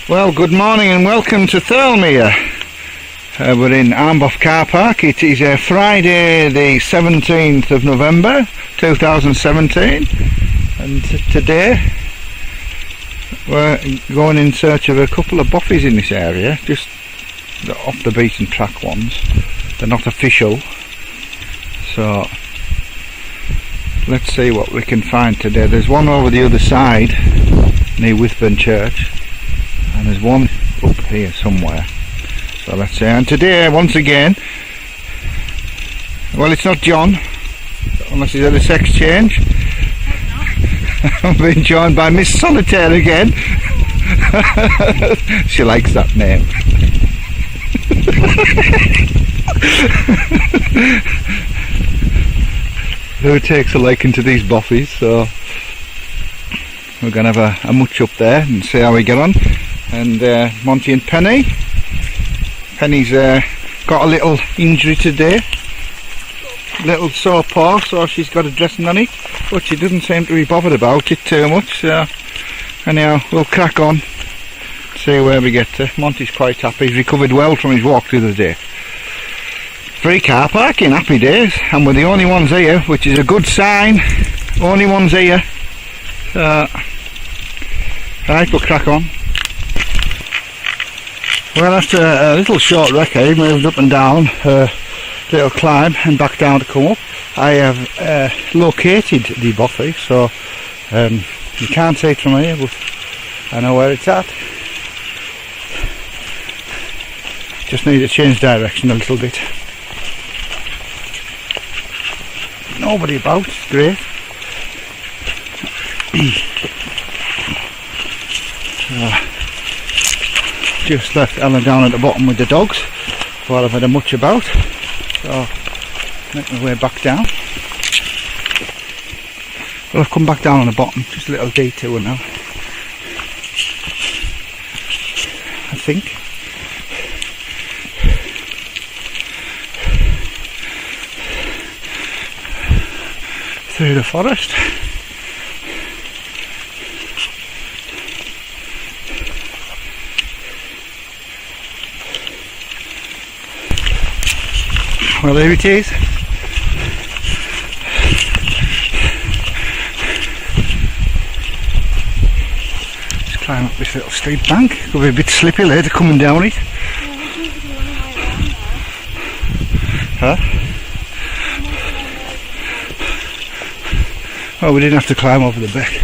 Well, good morning and welcome to Thirlmere. We're in Armboth car park. It is Friday the 17th of November 2017, and today we're going in search of a couple of Bothies in this area, just the off the beaten track ones. They're not official, so let's see what we can find today. There's one over the other side near Whitburn Church, and there's one up here somewhere. So let's see. And today, once again, well, it's not John, unless he's had a sex change. I'm being joined by Miss Solitaire again. She likes that name. Who takes a liking to these Bothies, so we're going to have a much up there and see how we get on. And Monty and Penny. Penny's got a little injury today, little sore paw, so she's got a dressing on it, but she doesn't seem to be bothered about it too much. So anyhow, we'll crack on, see where we get to. Monty's quite happy, he's recovered well from his walk the other day. Free car parking, happy days, and we're the only ones here, which is a good sign. Only ones here. So right, we'll crack on. Well, after a little short recce, moved up and down, little climb and back down to come up, I have located the Bothy, so you can't see it from here, but I know where it's at. Just need to change direction a little bit. Nobody about, it's great. Just left Ellen down at the bottom with the dogs while I've had a much about, so make my way back down. Well, I've come back down on the bottom, just a little detour now, I think. Through the forest. Well, there it is. Just climb up this little steep bank. Could be a bit slippy later coming down it. Huh? Oh, we didn't have to climb over the beck.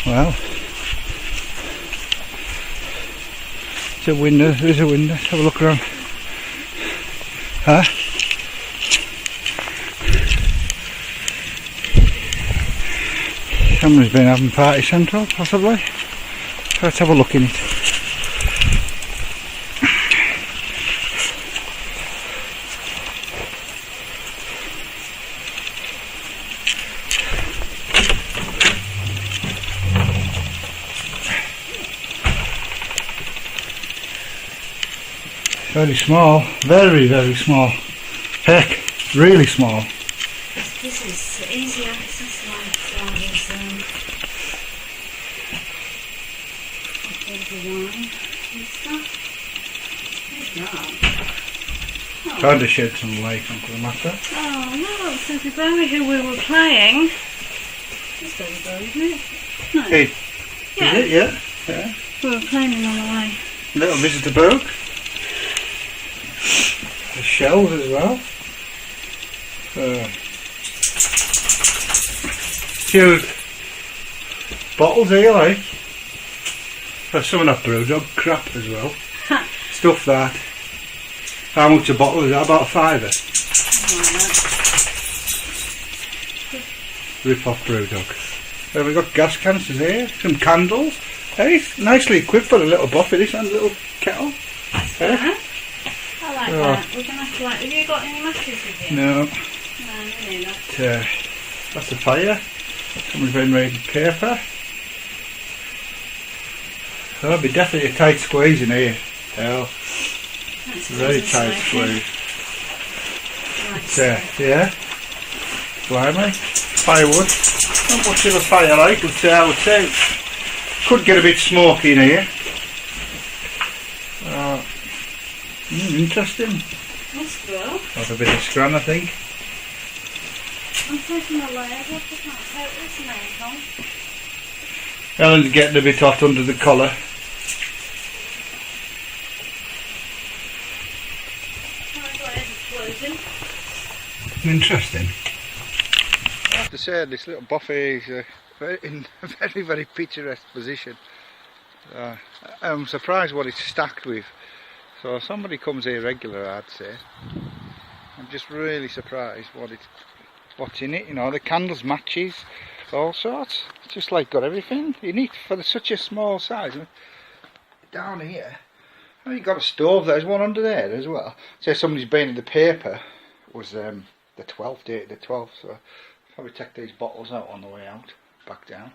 Well, it's a window, there's a window, let's have a look around. Huh? Someone's been having party central, possibly. Let's have a look in it. Very small, very, very small. Heck, really small. This is easy access like there's wine and stuff. There's that. Tried to shed some light onto the matter. Oh no, so the berry who we were playing. It's berry, isn't it? No. Hey, Yeah. is it? Yeah. Yeah. We were playing on the way. Little visitor book. The shells as well. Few bottles here, like. There's some of that Brewdog crap as well. Stuff that. How much a bottle is that? About a £5. Rip off Brewdog. We've got gas canisters here, some candles. Hey, nicely equipped for a little Bothy, this and a little kettle. Hey? I like that. We're gonna have to like. Have you got any matches with you? No. No, me neither. That's the fire. Somebody's been reading paper. Oh, it'll be definitely a tight squeeze in here. Oh, very tight squeeze. Yeah. Blimey. Firewood. Not much of a fire like, but I would say could get a bit smoky in here. Interesting. Must go. Have a bit of scran, I think. I'm taking my layers off, I can't take this now, Tom. Ellen's getting a bit hot under the collar. Interesting. I have to say, this little Bothy is in a very, very picturesque position. I'm surprised what it's stacked with. So if somebody comes here regular, I'd say. I'm just really surprised what's in it. You know, the candles, matches, all sorts. It's just like got everything you need for such a small size. Down here, oh, you've got a stove. There's one under there as well. Say somebody's been in the paper. Was the 12th, dated the 12th, so I'll probably take these bottles out on the way out, back down.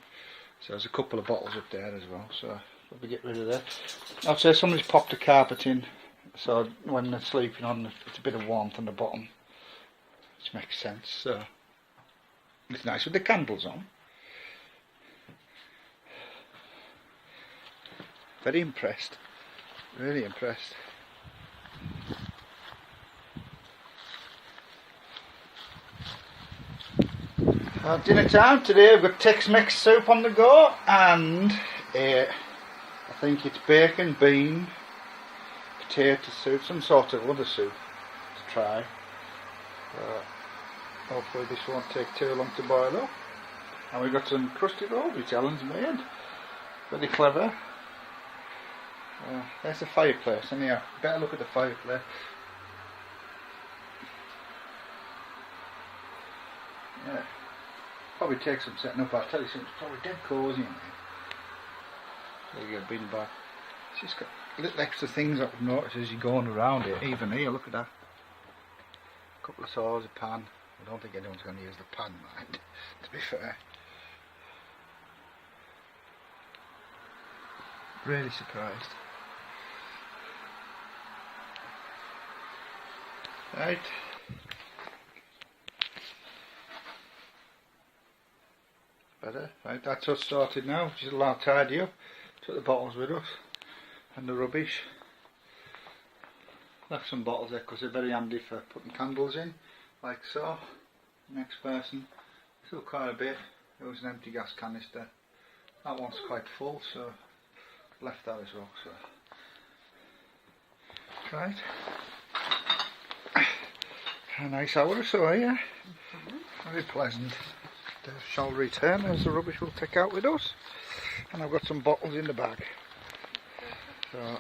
So there's a couple of bottles up there as well, so probably get rid of that. I'd say somebody's popped a carpet in, so when they're sleeping on, it's a bit of warmth on the bottom, which makes sense. So it's nice with the candles on. Very impressed, really impressed. Dinner time today. We've got Tex-Mex soup on the go, and I think it's bacon, bean, potato soup, some sort of other soup to try. Hopefully this won't take too long to boil up. And we've got some crusty rolls which Ellen's made. Very clever. There's the fireplace, anyhow. Better look at the fireplace. Yeah. Probably take some setting up. I'll tell you something, it's probably dead cosy in there. There you go, bin bag. It's just got little extra things I've noticed as you're going around it. Even here, look at that. A couple of saws, a pan. I don't think anyone's going to use the pan, mind, to be fair. Really surprised. Right. Better. Right, that's us sorted now. Just a lot tidy up. Took the bottles with us and the rubbish. Left some bottles there because they're very handy for putting candles in, like so. Next person, still quite a bit. There was an empty gas canister. That one's quite full, so left that as well. So right, a nice hour or so here. Very pleasant. Shall return as the rubbish we'll take out with us, and I've got some bottles in the bag, so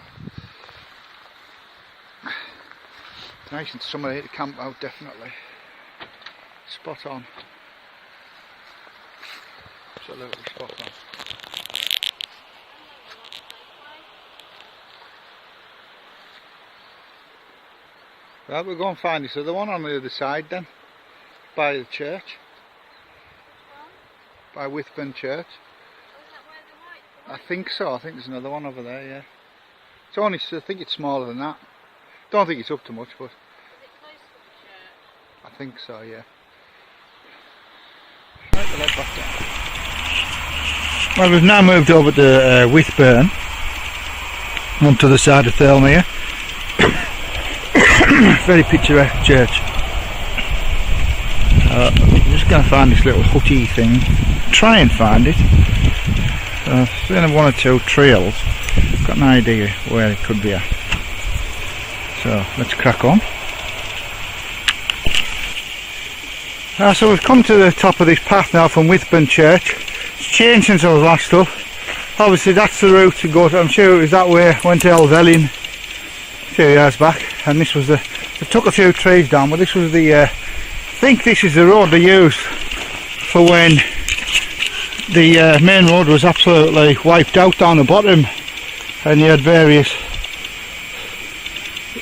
nice and summer here to camp out, definitely spot on, absolutely spot on. Right, we'll go and find this other one on the other side then, by the church. By Whitburn Church. I think so. I think there's another one over there. Yeah. It's only. I think it's smaller than that. Don't think it's up to much, but. Is it close to the church? I think so. Yeah. Right, we'll head back down. Well, we've now moved over to Whitburn, onto the side of Thirlmere. Very picturesque church. I'm just going to find this little hutty thing. Try and find it. Then one or two trails. Got an idea where it could be at. So let's crack on. So we've come to the top of this path now from Whitburn Church. It's changed since I was last up. Obviously that's the route to go to. I'm sure it was that way. Went to Elvelin a few years back, and this was the. They took a few trees down, but this was the. I think this is the road they used for when the main road was absolutely wiped out down the bottom, and you had various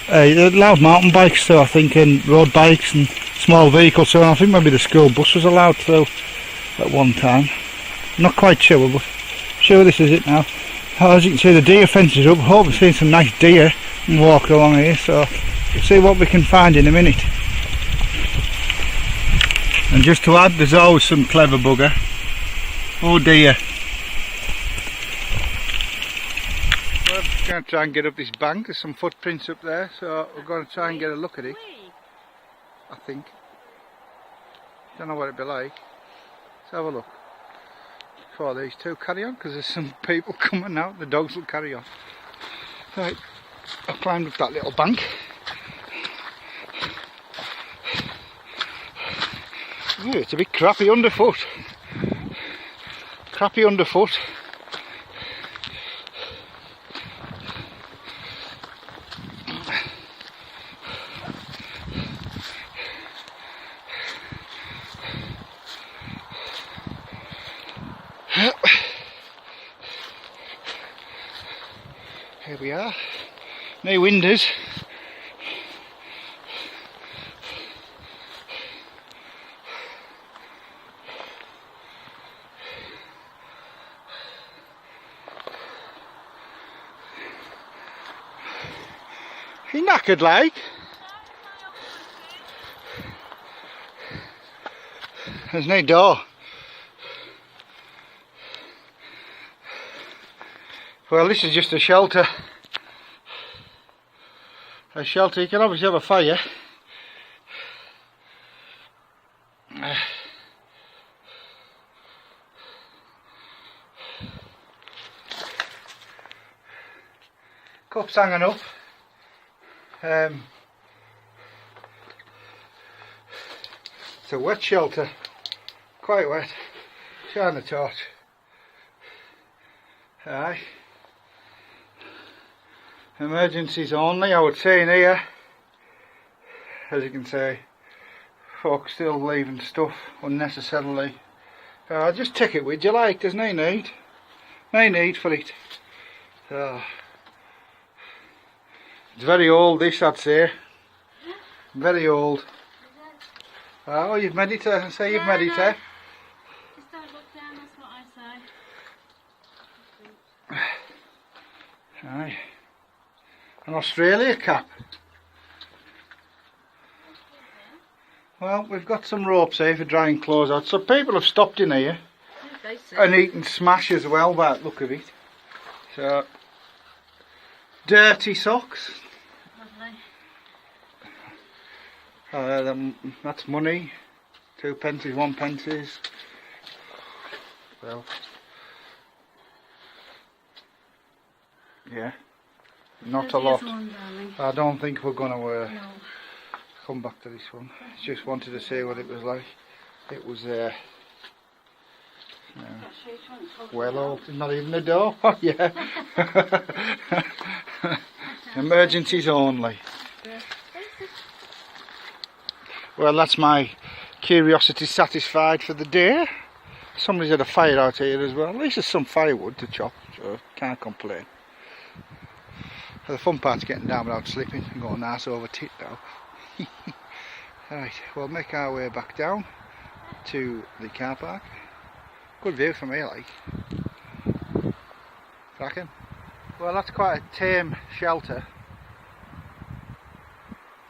allowed mountain bikes, so I think, and road bikes and small vehicles, so I think maybe the school bus was allowed through. at one time. Not quite sure, but sure this is it now. As you can see, the deer fence is up. Hope we've seen some nice deer and walk along here, so we'll see what we can find in a minute. And just to add, there's always some clever bugger. Oh dear. We're going to try and get up this bank. There's some footprints up there, so we're going to try and get a look at it. I think. Don't know what it'd be like. Let's have a look. Before these two carry on, because there's some people coming out. The dogs will carry on. Right, I've climbed up that little bank. Ooh, it's a bit crappy underfoot. Crappy underfoot. Here we are. No windows. He knackered like. There's no door. Well, this is just a shelter. A shelter, you can obviously have a fire. Cups hanging up. It's a wet shelter, quite wet. Shine the torch. Aye. Emergencies only, I would say in here. As you can see, folks still leaving stuff unnecessarily. Just take it with you like, there's no need. No need for it. It's very old this, I'd say. Very old. Oh, you've made it, I say you've made it, eh? Just don't look down, that's what I say. Aye. An Australia cap. Well, we've got some ropes here for drying clothes out. So people have stopped in here and eaten smash as well by the look of it. So, dirty socks. Lovely. That's money. 2 pences, 1 pences. Well, yeah, not a lot. I don't think we're going to come back to this one. Just wanted to see what it was like. It was well old, not even a door. Oh yeah. Emergencies only. Well, that's my curiosity satisfied for the day. Somebody's had a fire out here as well. At least there's some firewood to chop, so can't complain. The fun part's getting down without slipping and going nice over tit now. Right, we'll make our way back down to the car park. Good view from here, like. Cracking. Well, that's quite a tame shelter.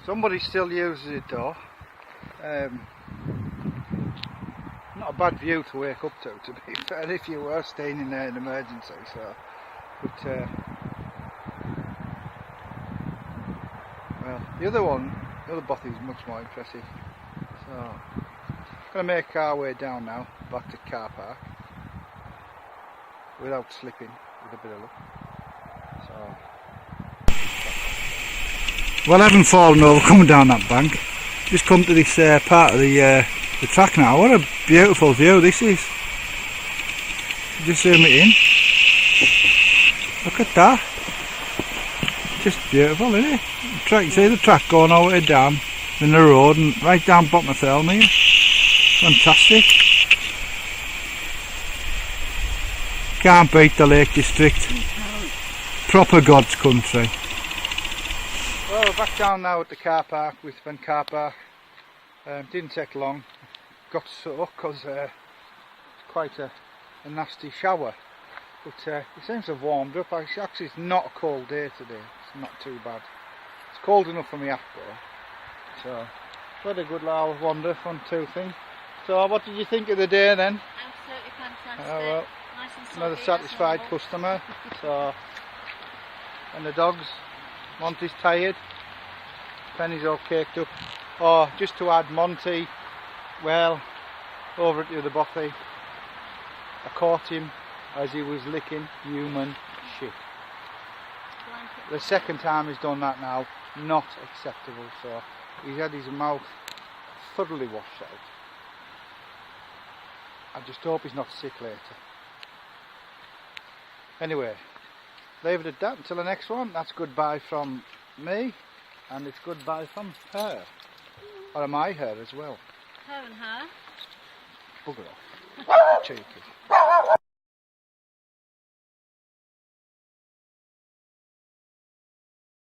Somebody still uses it though. Not a bad view to wake up to be fair, if you were staying in there in emergency. So, but well, the other Bothy is much more impressive. So, gonna make our way down now, back to car park, without slipping, with a bit of luck. So, well, I haven't fallen over coming down that bank. Just come to this part of the track now. What a beautiful view this is. Just zoom it in. Look at that. Just beautiful, isn't it? You see the track going all the way down in the road and right down bottom of Thirlmere. Fantastic. Can't beat the Lake District. Proper God's country. Well, we're back down now at the car park, Withburn car park. Didn't take long. Got stuck because quite a nasty shower, but it seems to have warmed up. Actually, it's not a cold day today. It's not too bad. It's cold enough for me after. So, what a good little wander from two things. So, what did you think of the day then? Absolutely fantastic. Oh, well, Nice and another soggy, satisfied that's normal. customer. So, and the dogs, Monty's tired, Penny's all caked up. Oh, just to add, Monty, well, over at the other Bothy, I caught him as he was licking human shit. Blanket. The second time he's done that now, not acceptable. So he's had his mouth thoroughly washed out. I just hope he's not sick later. Anyway, leave it at that until the next one. That's goodbye from me, and it's goodbye from her. Or am I her as well? Her and her. Bugger off. Cheeky.